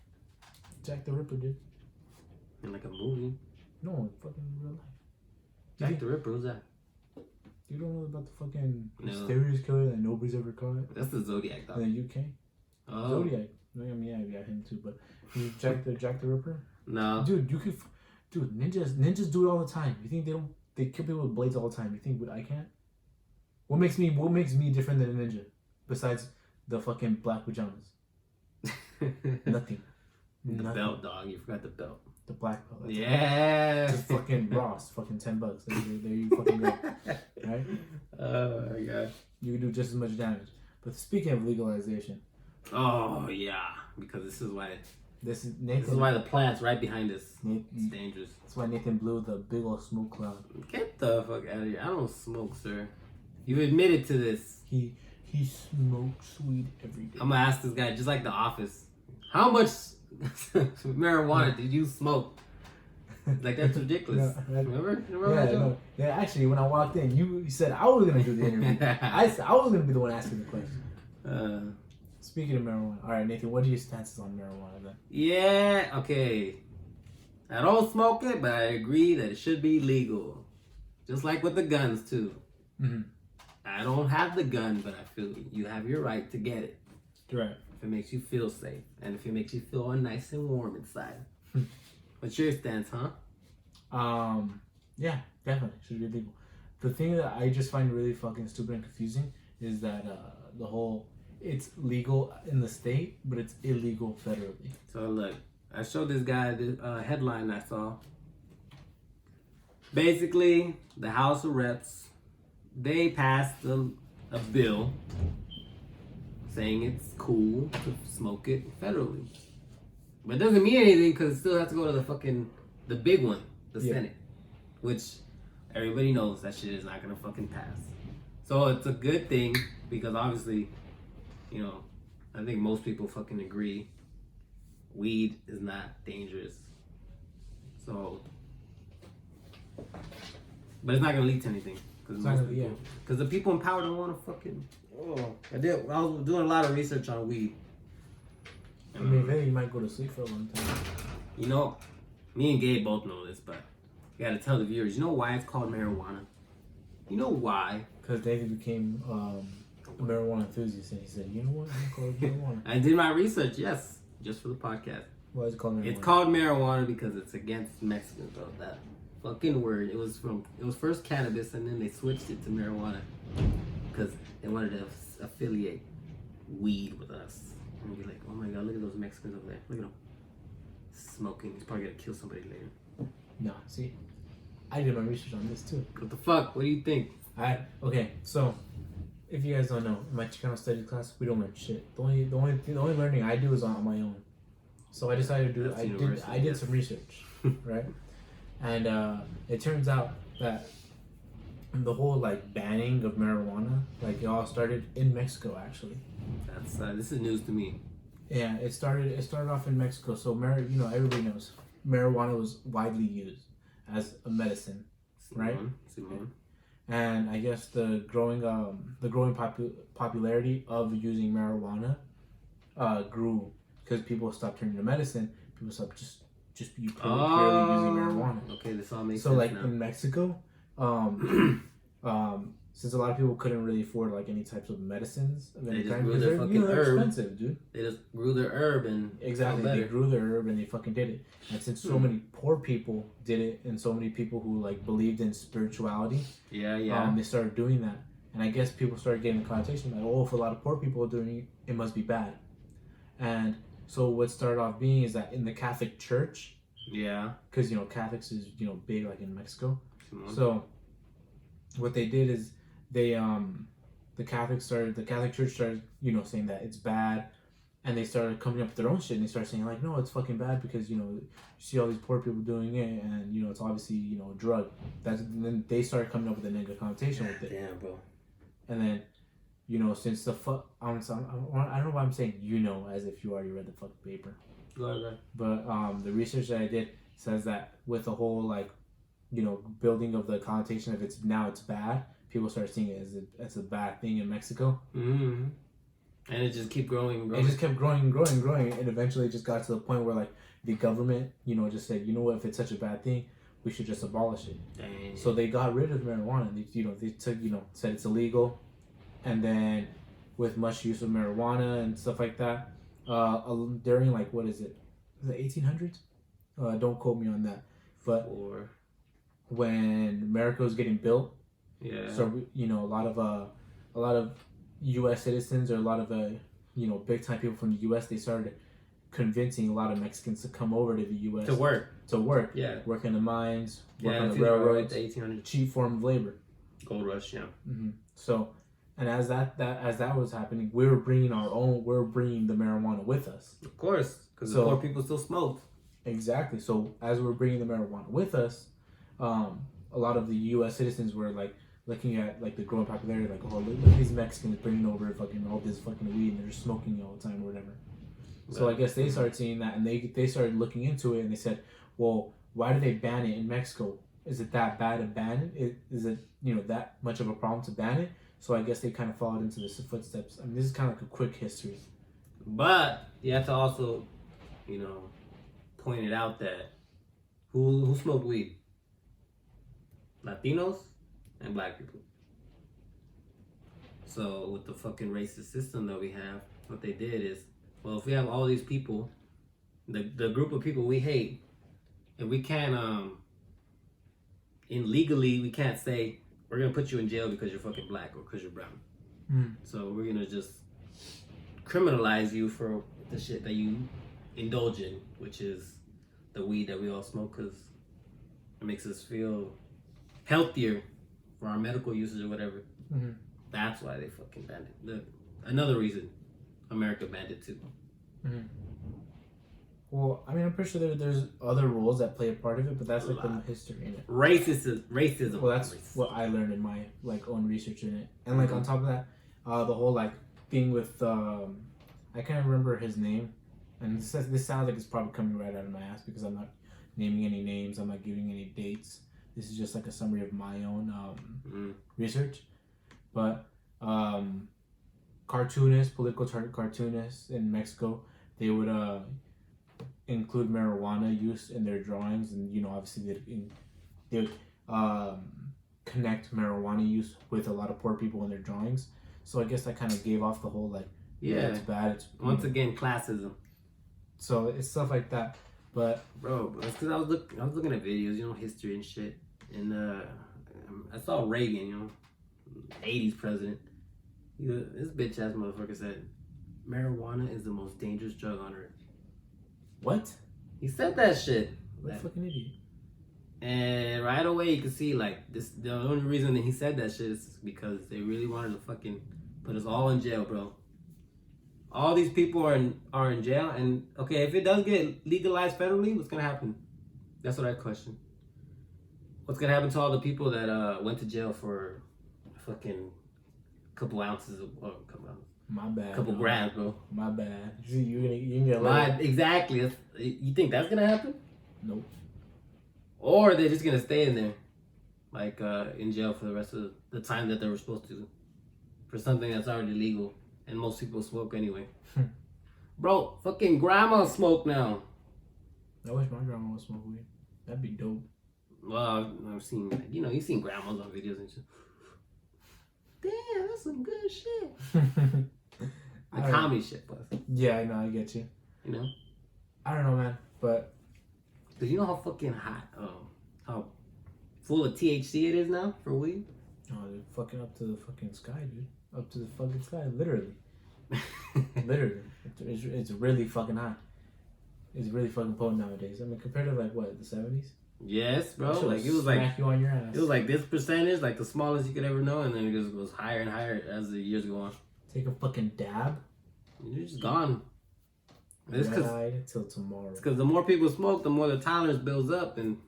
Speaker 1: Jack the Ripper did.
Speaker 2: In like a movie.
Speaker 1: No, fucking real life.
Speaker 2: Jack the Ripper, who's that?
Speaker 1: You don't know about the fucking
Speaker 2: No.
Speaker 1: mysterious killer that nobody's ever caught?
Speaker 2: That's the Zodiac, though.
Speaker 1: In the UK?
Speaker 2: Oh.
Speaker 1: Zodiac. I mean, yeah, him too, but Jack the Ripper?
Speaker 2: No.
Speaker 1: Dude, ninjas do it all the time. You think they kill people with blades all the time. You think I can't? What makes me different than a ninja? Besides the fucking black pajamas? Nothing.
Speaker 2: The belt, dog. You forgot the belt.
Speaker 1: The black belt.
Speaker 2: Yeah.
Speaker 1: Just fucking Ross. Fucking $10. There you fucking go. Right?
Speaker 2: Oh my god.
Speaker 1: You can do just as much damage. But speaking of legalization.
Speaker 2: Oh yeah. Because this is why
Speaker 1: This is
Speaker 2: the plant's right behind us. It's dangerous.
Speaker 1: That's why Nathan blew the big old smoke cloud.
Speaker 2: Get the fuck out of here. I don't smoke, sir. You've admitted to this.
Speaker 1: He smokes weed every day.
Speaker 2: I'm gonna ask this guy, just like The Office, how much marijuana did you smoke? Like, that's ridiculous. Remember that joke?
Speaker 1: Yeah, actually, when I walked in, you said I was gonna do the interview. I was gonna be the one asking the question. Speaking of marijuana, all right, Nathan, what are your stances on marijuana then?
Speaker 2: Yeah, okay. I don't smoke it, but I agree that it should be legal. Just like with the guns too.
Speaker 1: Mm-hmm.
Speaker 2: I don't have the gun, but I feel you have your right to get it.
Speaker 1: Right.
Speaker 2: If it makes you feel safe, and if it makes you feel nice and warm inside. What's your stance, huh?
Speaker 1: Yeah, definitely should be legal. The thing that I just find really fucking stupid and confusing is that the whole it's legal in the state, but it's illegal federally.
Speaker 2: So look, I showed this guy the headline I saw. Basically, the House of Reps, they passed a bill saying it's cool to smoke it federally. But it doesn't mean anything because it still has to go to the big one, the Senate. Which everybody knows that shit is not gonna fucking pass. So it's a good thing because obviously, you know, I think most people fucking agree weed is not dangerous. So, but it's not gonna lead to anything because the people in power don't want to fucking. Oh, I was doing a lot of research on weed.
Speaker 1: I mean, then you might go to sleep for a long time.
Speaker 2: You know, me and Gabe both know this, but you gotta tell the viewers. You know why it's called marijuana? You know why?
Speaker 1: Because David became a marijuana enthusiast, and he said, "You know what? I'm gonna call it marijuana."
Speaker 2: I did my research, yes, just for the podcast.
Speaker 1: Why is it called marijuana?
Speaker 2: It's called marijuana because it's against Mexicans, bro. That fucking word. It was first cannabis, and then they switched it to marijuana because they wanted to affiliate weed with us. And be like, oh my god, look at those Mexicans over there. Look at them smoking. He's probably gonna kill somebody later.
Speaker 1: No, see, I did my research on this too.
Speaker 2: What the fuck? What do you think?
Speaker 1: Okay, so if you guys don't know, in my Chicano studies class, we don't learn shit. The only learning I do is on my own. So I decided to do. I did some research, right? And it turns out that the whole like banning of marijuana, like it all started in Mexico actually.
Speaker 2: That's this is news to me.
Speaker 1: Yeah, it started off in Mexico. So everybody knows marijuana was widely used as a medicine, right?
Speaker 2: Simon.
Speaker 1: And I guess the growing popularity of using marijuana grew because people stopped turning to medicine. People stopped just purely using marijuana.
Speaker 2: Okay, this all makes
Speaker 1: sense. So like now. In Mexico, since a lot of people couldn't really afford like any types of medicines of any
Speaker 2: They just
Speaker 1: kind,
Speaker 2: grew
Speaker 1: because
Speaker 2: their
Speaker 1: they're,
Speaker 2: fucking herb.
Speaker 1: expensive, dude.
Speaker 2: They just grew their herb and
Speaker 1: exactly they grew their herb and they fucking did it. And since so many poor people did it, and so many people who like believed in spirituality, they started doing that. And I guess people started getting the connotation like, oh, if a lot of poor people are doing it, it must be bad. And so what started off being is that in the Catholic Church, because Catholics is big like in Mexico, so what they did is they the Catholic Church started saying that it's bad, and they started coming up with their own shit, and they started saying like, no, it's fucking bad because you see all these poor people doing it, and it's obviously a drug. And then they started coming up with a negative connotation with it.
Speaker 2: Damn, bro.
Speaker 1: And then since the I don't know why I'm saying as if you already read the fucking paper.
Speaker 2: Right.
Speaker 1: But the research that I did says that with the whole like building of the connotation of it's bad, people start seeing it as a bad thing in Mexico.
Speaker 2: Mm-hmm. And it just kept growing and growing.
Speaker 1: It just kept growing and growing and growing, and eventually it just got to the point where like the government just said, what, if it's such a bad thing, we should just abolish it.
Speaker 2: Dang.
Speaker 1: So they got rid of marijuana. They took said it's illegal, and then with much use of marijuana and stuff like that, during like what is it, the 1800s? Don't quote me on that, but when America was getting built, so a lot of U.S. citizens or a lot of big time people from the U.S. they started convincing a lot of Mexicans to come over to the U.S.
Speaker 2: to work,
Speaker 1: work in the mines, work on the railroads,
Speaker 2: 1800s.
Speaker 1: cheap form of labor,
Speaker 2: gold rush,
Speaker 1: Mm-hmm. So, and as that was happening, we were bringing the marijuana with us.
Speaker 2: Of course, because the poor people still smoked.
Speaker 1: Exactly. So as we were bringing the marijuana with us, a lot of the U.S. citizens were like looking at like the growing popularity, like, oh, look at these Mexicans bringing over fucking all this fucking weed and they're just smoking it all the time or whatever. So I guess they started seeing that, and they started looking into it, and they said, well, why do they ban it in Mexico? Is it that bad to ban it? Is it that much of a problem to ban it? So I guess they kind of followed into the footsteps. I mean, this is kind of like a quick history.
Speaker 2: But you have to also, point it out that who smoked weed? Latinos and black people. So with the fucking racist system that we have, what they did is, well, if we have all these people, the group of people we hate, and we can't legally we can't say we're gonna put you in jail because you're fucking black or because you're brown. So we're gonna just criminalize you for the shit that you indulge in, which is the weed that we all smoke, because it makes us feel healthier for our medical usage or whatever.
Speaker 1: Mm-hmm.
Speaker 2: That's why they fucking banned it. Another reason America banned it too.
Speaker 1: Mm-hmm. Well, I mean, I'm pretty sure there's other rules that play a part of it, but that's like the history in it.
Speaker 2: Racism.
Speaker 1: Well, that's what I learned in my like own research in it, and like on top of that, the whole like thing with I can't remember his name, and this sounds like it's probably coming right out of my ass because I'm not naming any names, I'm not giving any dates. This is just like a summary of my own research, but political cartoonists in Mexico, they would include marijuana use in their drawings, and obviously they would connect marijuana use with a lot of poor people in their drawings. So I guess that kind of gave off the whole like it's bad. It's
Speaker 2: once again classism.
Speaker 1: So it's stuff like that. But
Speaker 2: bro, it's because I was looking at videos, history and shit, and I saw Reagan, 80s president. This bitch ass motherfucker said marijuana is the most dangerous drug on earth.
Speaker 1: What?
Speaker 2: He said that shit.
Speaker 1: What a fucking idiot.
Speaker 2: And right away you can see like this. The only reason that he said that shit is because they really wanted to fucking put us all in jail, bro. All these people are in jail, and okay, if it does get legalized federally, what's gonna happen? That's what I question. What's gonna happen to all the people that went to jail for fucking couple ounces of
Speaker 1: my bad.
Speaker 2: Couple grams, bro.
Speaker 1: My bad. You get like
Speaker 2: exactly. You think that's gonna happen?
Speaker 1: Nope.
Speaker 2: Or they're just gonna stay in there, like in jail for the rest of the time that they were supposed to, for something that's already legal, and most people smoke anyway. Bro, fucking grandma smoke now.
Speaker 1: I wish my grandma would smoke weed. That'd be dope.
Speaker 2: Well, I've seen, you've seen grandmas on videos and shit. damn, that's some good shit. The
Speaker 1: I
Speaker 2: comedy shit was.
Speaker 1: Yeah, I know, I get you.
Speaker 2: You know?
Speaker 1: I don't know, man, but
Speaker 2: Cause you know how fucking hot, how full of THC it is now for weed?
Speaker 1: oh, they're fucking up to the fucking sky, dude. Up to the fucking sky, literally. Literally. It's really fucking hot. It's really fucking potent nowadays. I mean, compared to like what, the 70s?
Speaker 2: Yes, bro. Like it was
Speaker 1: smack
Speaker 2: like
Speaker 1: you on your ass.
Speaker 2: it was like this percentage, like the smallest you could ever know, and then it just goes higher and higher as the years go on.
Speaker 1: Take a fucking dab.
Speaker 2: You're just gone. It's
Speaker 1: till tomorrow.
Speaker 2: It's because the more people smoke, the more the tolerance builds up, and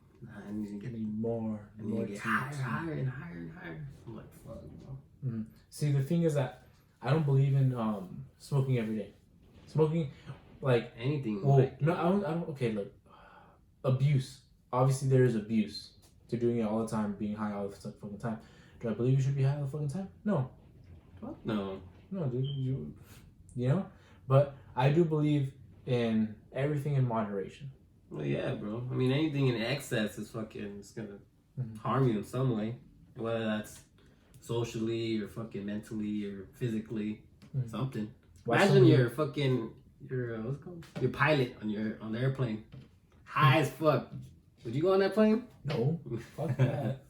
Speaker 2: you get
Speaker 1: more
Speaker 2: get higher and higher and higher. I'm like, fuck, bro.
Speaker 1: Mm-hmm. See, the thing is that I don't believe in smoking every day. Smoking, like
Speaker 2: anything.
Speaker 1: Well,
Speaker 2: like,
Speaker 1: no, I don't. Okay, look, abuse. Obviously, there is abuse to doing it all the time, being high all the fucking time. Do I believe you should be high all the fucking time? No.
Speaker 2: Fuck no.
Speaker 1: No, dude. You know, but I do believe in everything in moderation.
Speaker 2: Well, yeah, bro. I mean, anything in excess is fucking. It's gonna harm you in some way, whether that's socially or fucking mentally or physically, something. Imagine your fucking what's it called? Your pilot on the airplane, high as fuck. Would you go on that plane?
Speaker 1: No. Fuck that.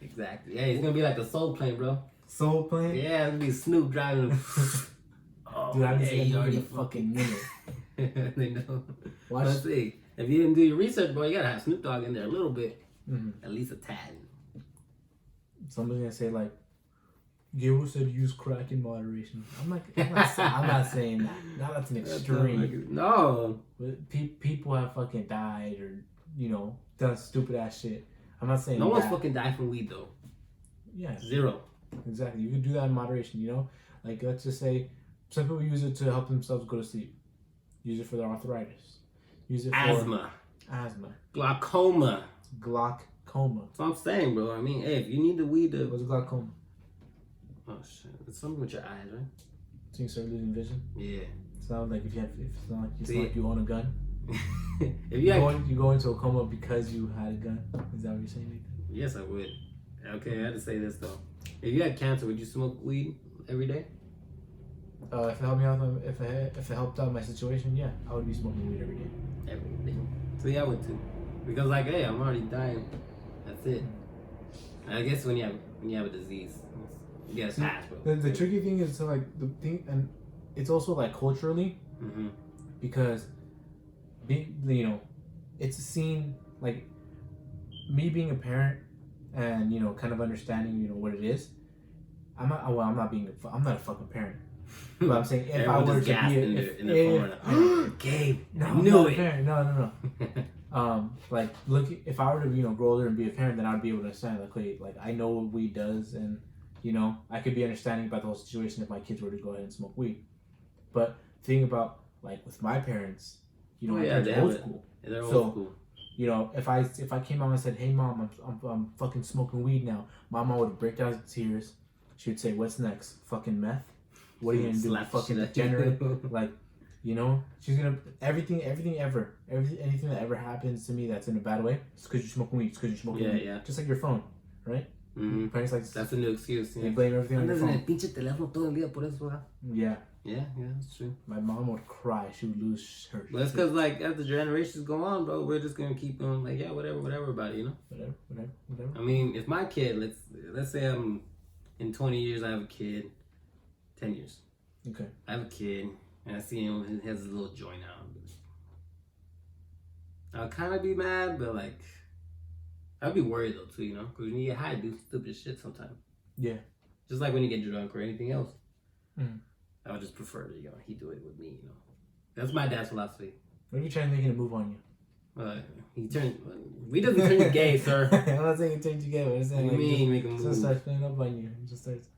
Speaker 2: Exactly. Yeah, it's gonna be like the Soul plane, bro.
Speaker 1: Soul plane?
Speaker 2: Yeah, it's gonna be Snoop driving.
Speaker 1: Oh, dude, I haven't seen that movie in a fucking minute.
Speaker 2: They know.
Speaker 1: Watch.
Speaker 2: Let's see. If you didn't do your research, bro, you gotta have Snoop Dogg in there a little bit,
Speaker 1: Mm-hmm.
Speaker 2: at least a tad.
Speaker 1: Somebody's gonna say like, Gabe said use crack in moderation. I'm not saying that. Now that's an extreme.
Speaker 2: No.
Speaker 1: But people have fucking died or done stupid ass shit. I'm not saying
Speaker 2: no
Speaker 1: that.
Speaker 2: one's fucking died from weed though.
Speaker 1: Yeah.
Speaker 2: Zero.
Speaker 1: Exactly. You can do that in moderation. Like let's just say some people use it to help themselves go to sleep. Use it for their arthritis. Use it for
Speaker 2: asthma. Glaucoma.
Speaker 1: Glaucoma.
Speaker 2: That's what I'm saying, bro. I mean, hey, if you need the weed to...
Speaker 1: What's glaucoma?
Speaker 2: Oh, shit. It's something with your eyes, right?
Speaker 1: So you start losing vision?
Speaker 2: Yeah.
Speaker 1: It's not like it's not like you own a gun.
Speaker 2: If
Speaker 1: you go into a coma because you had a gun. Is that what you're saying, Nathan?
Speaker 2: Yes, I would. Okay, I had to say this though. If you had cancer, would you smoke weed every day?
Speaker 1: If it helped me out, if it helped out my situation, yeah, I would be smoking weed every day.
Speaker 2: Every day. So yeah, I would too. Because like, hey, I'm already dying. That's it. And I guess when you have a disease, you get a pass, bro.
Speaker 1: The tricky thing is to like the thing, and it's also like culturally, because it's a scene like me being a parent and kind of understanding what it is. I'm not a fucking parent. But I'm saying if I were to be
Speaker 2: Gabe,
Speaker 1: no,
Speaker 2: I knew it.
Speaker 1: Parent. No. Like look, if I were to grow older and be a parent, then I'd be able to understand like, wait, like I know what weed does, and I could be understanding about the whole situation if my kids were to go ahead and smoke weed. But think about like with my parents, they're old school.
Speaker 2: They're old school.
Speaker 1: If I came out and said, "Hey mom, I'm fucking smoking weed now," my mom would break down into tears. She would say, "What's next? Fucking meth? What are you gonna do? Fucking degenerate?" Like, she's gonna anything that ever happens to me that's in a bad way, it's because you're smoking weed. It's because you're smoking weed. Yeah. Just like your phone, right?
Speaker 2: Mm-hmm.
Speaker 1: Parents like
Speaker 2: that's a new excuse.
Speaker 1: They blame everything on your phone.
Speaker 2: Yeah. Yeah, that's true.
Speaker 1: My mom would cry. She would lose her.
Speaker 2: But it's because like as the generations go on, bro, we're just gonna keep on like whatever about it,
Speaker 1: Whatever.
Speaker 2: I mean, if my kid, let's say I'm in 20 years, I have a kid. 10 years.
Speaker 1: Okay.
Speaker 2: I have a kid, and I see him. He has a little joint out. I'll kind of be mad, but like, I'd be worried though too, because when you get high, do stupid shit sometimes.
Speaker 1: Yeah.
Speaker 2: Just like when you get drunk or anything else.
Speaker 1: Mm.
Speaker 2: I would just prefer that he do it with me, That's my dad's philosophy.
Speaker 1: What if you trying to make a move on you?
Speaker 2: We doesn't turn you gay, sir.
Speaker 1: I'm not saying he turned you gay, but I'm saying
Speaker 2: what do you mean make a move?
Speaker 1: Just starts playing up on you. Just starts.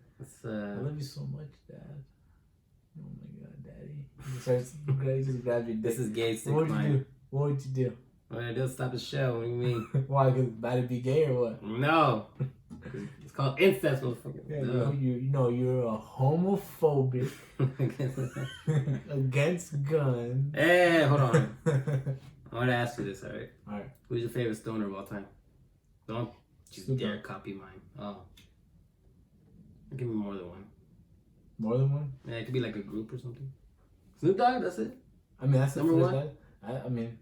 Speaker 2: I
Speaker 1: love you so much, Dad. Oh my God, Daddy. He just grabs your dick.
Speaker 2: This is gay.
Speaker 1: What would you do?
Speaker 2: What I do? Stop the show. What do you mean?
Speaker 1: Why? Because that'd be gay or what?
Speaker 2: No. It's called incest, motherfucker.
Speaker 1: Yeah, you're a homophobic against guns.
Speaker 2: Hey, hold on. I want to ask you this, alright?
Speaker 1: Alright.
Speaker 2: Who's your favorite stoner of all time? Don't you dare copy mine. Oh. Give me more than one.
Speaker 1: More than one?
Speaker 2: Yeah, it could be like a group or something. Snoop Dogg, that's it.
Speaker 1: I mean, that's
Speaker 2: number one.
Speaker 1: I mean.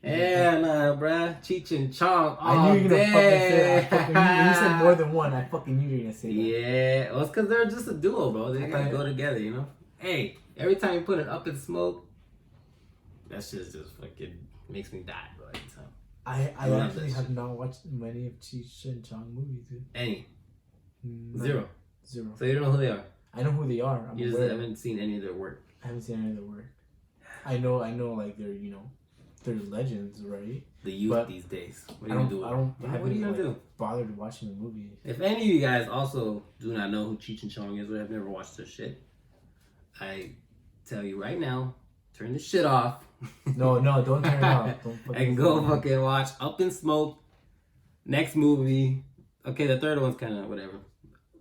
Speaker 2: Yeah, nah, bruh. Cheech and Chong.
Speaker 1: I knew you were gonna fucking say that. When you said more than one, I fucking knew you were gonna say that.
Speaker 2: Yeah, well, it's because they're just a duo, bro. They gotta go together, you know? Hey, every time you put it Up in Smoke, that shit just fucking makes me die, bro. Every time.
Speaker 1: I actually have not watched many of Cheech and Chong movies, dude.
Speaker 2: Any?
Speaker 1: No.
Speaker 2: Zero.
Speaker 1: Zero.
Speaker 2: So you don't know who they are?
Speaker 1: I know who they are.
Speaker 2: You just haven't seen any of their work.
Speaker 1: I haven't seen any of their work. I know, like they're, you know, they're legends, right?
Speaker 2: The youth these days. What are you doing?
Speaker 1: What are you gonna
Speaker 2: do?
Speaker 1: Bothered watching the movie.
Speaker 2: If any of you guys also do not know who Cheech and Chong is or have never watched their shit, I tell you right now, turn this shit off.
Speaker 1: No, don't turn it off.
Speaker 2: And go fucking watch Up in Smoke. Next movie. Okay, the third one's kind of whatever.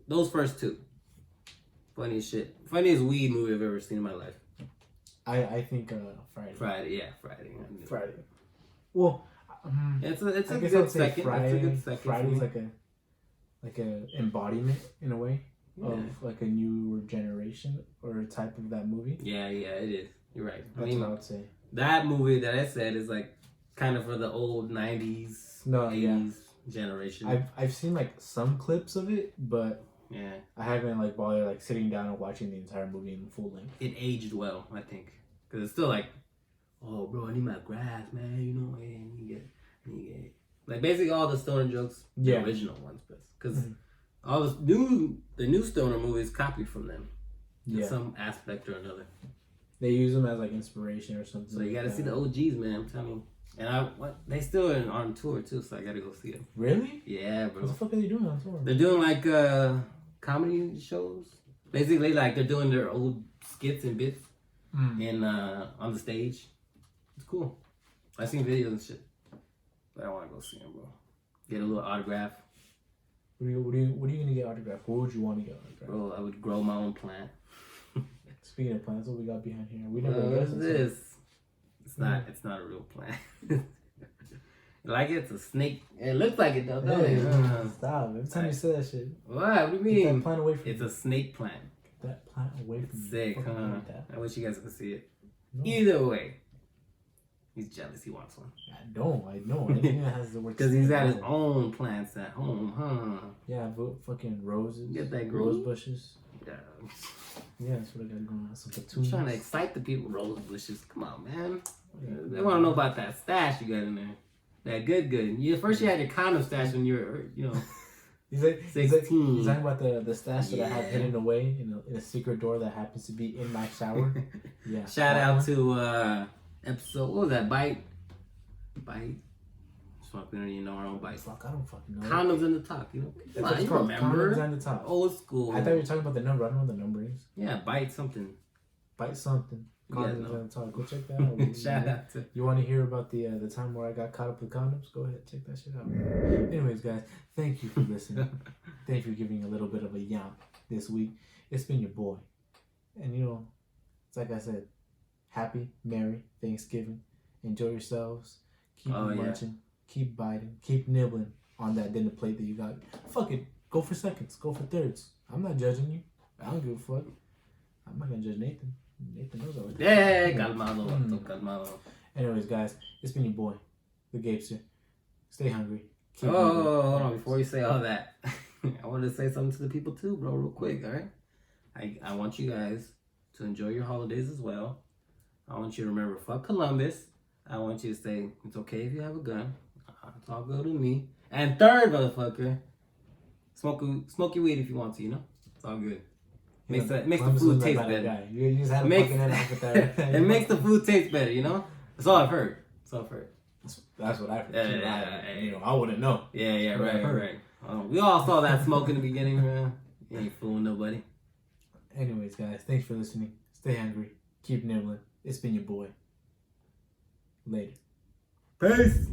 Speaker 2: Those first two. Funny as shit. Funniest weed movie I've ever seen in my life.
Speaker 1: I think Friday.
Speaker 2: Friday.
Speaker 1: Well,
Speaker 2: it's a good second.
Speaker 1: Friday's like a embodiment in a way of like a newer generation or a type of that movie.
Speaker 2: Yeah, it is. You're right.
Speaker 1: That's what I would say.
Speaker 2: That movie that I said is like kind of for the old 90s, 80s generation.
Speaker 1: I've seen like some clips of it, but
Speaker 2: yeah,
Speaker 1: I haven't like bothered like sitting down and watching the entire movie in full length.
Speaker 2: It aged well, I think, because it's still like, oh bro, I need my grass, man. You know, I need to get like basically all the stoner jokes, the original ones, because all the new stoner movies copied from them, in some aspect or another.
Speaker 1: They use them as like inspiration or something.
Speaker 2: So you got to see the OGs, man. I'm telling you. And they still are on tour too, so I got to go see them.
Speaker 1: Really?
Speaker 2: Yeah, bro.
Speaker 1: What the fuck are they doing on tour?
Speaker 2: They're doing like comedy shows. Basically, like they're doing their old skits and bits and on the stage. It's cool. I've seen videos and shit, but I want to go see them, bro. Get a little autograph.
Speaker 1: What are you gonna get autographed? What would you want to get autographed?
Speaker 2: Bro, I would grow my own plant.
Speaker 1: Speaking of plants, what we got behind here? We never.
Speaker 2: What is this? It's not. It's not a real plant. Like it's a snake. It looks like it though, don't it?
Speaker 1: Stop! Every time you say that shit.
Speaker 2: What do you mean?
Speaker 1: Get that plant away from
Speaker 2: It's a snake plant.
Speaker 1: Get that plant away from
Speaker 2: Sick,
Speaker 1: me.
Speaker 2: huh? I wish you guys could see it.
Speaker 1: No.
Speaker 2: Either way, he's jealous. He wants one.
Speaker 1: I know. Anything that has the word.
Speaker 2: Because he's got his own plants at home, huh?
Speaker 1: Yeah, fucking roses.
Speaker 2: Get that
Speaker 1: rose bushes.
Speaker 2: Yeah.
Speaker 1: Yeah, that's what I got going on. Some petunias.
Speaker 2: I'm trying to excite the people. Rose bushes. Come on, man. They want to know about that stash you got in there. That good. First you had your condom stash when you were, you know, 16.
Speaker 1: He's talking about the stash that I have hidden away in a secret door that happens to be in my shower. Yeah.
Speaker 2: Shout out to episode, what was that? Bite. Fuck, we don't even know our own bite.
Speaker 1: Fuck, I don't fucking know.
Speaker 2: Condoms in the top, you know?
Speaker 1: That's what it's called.
Speaker 2: Remember?
Speaker 1: Condoms in the top.
Speaker 2: Old school.
Speaker 1: I thought you were talking about the number. I don't know what the number is.
Speaker 2: Yeah, bite something.
Speaker 1: Bite something. Condoms in the top. Go check that out.
Speaker 2: Shout out to.
Speaker 1: You want to hear about the time where I got caught up with condoms? Go ahead, check that shit out. Anyways, guys, thank you for listening. Thank you for giving a little bit of a yamp this week. It's been your boy. And you know, it's like I said, happy, merry Thanksgiving. Enjoy yourselves. Keep munching. Keep biting. Keep nibbling on that dinner plate that you got. Fuck it. Go for seconds. Go for thirds. I'm not judging you. I don't give a fuck. I'm not gonna judge Nathan. Nathan knows always.
Speaker 2: Calmado.
Speaker 1: Anyways, guys, it's been your boy, the Gabester. Stay hungry.
Speaker 2: Hold on. Before you say all that, I want to say something to the people too, bro, real quick, all right? I want you guys to enjoy your holidays as well. I want you to remember, fuck Columbus. I want you to say, it's okay if you have a gun. It's all good with me. And third, motherfucker, smoke your weed if you want to, you know? It's all good. Makes the food taste better.
Speaker 1: You just had a fucking head with that.
Speaker 2: It makes the food taste better, you know? That's all I've heard.
Speaker 1: That's what I've heard. I wouldn't know.
Speaker 2: Yeah, right. We all saw that smoke in the beginning, man. You ain't fooling nobody.
Speaker 1: Anyways, guys, thanks for listening. Stay hungry. Keep nibbling. It's been your boy. Later.
Speaker 2: Peace.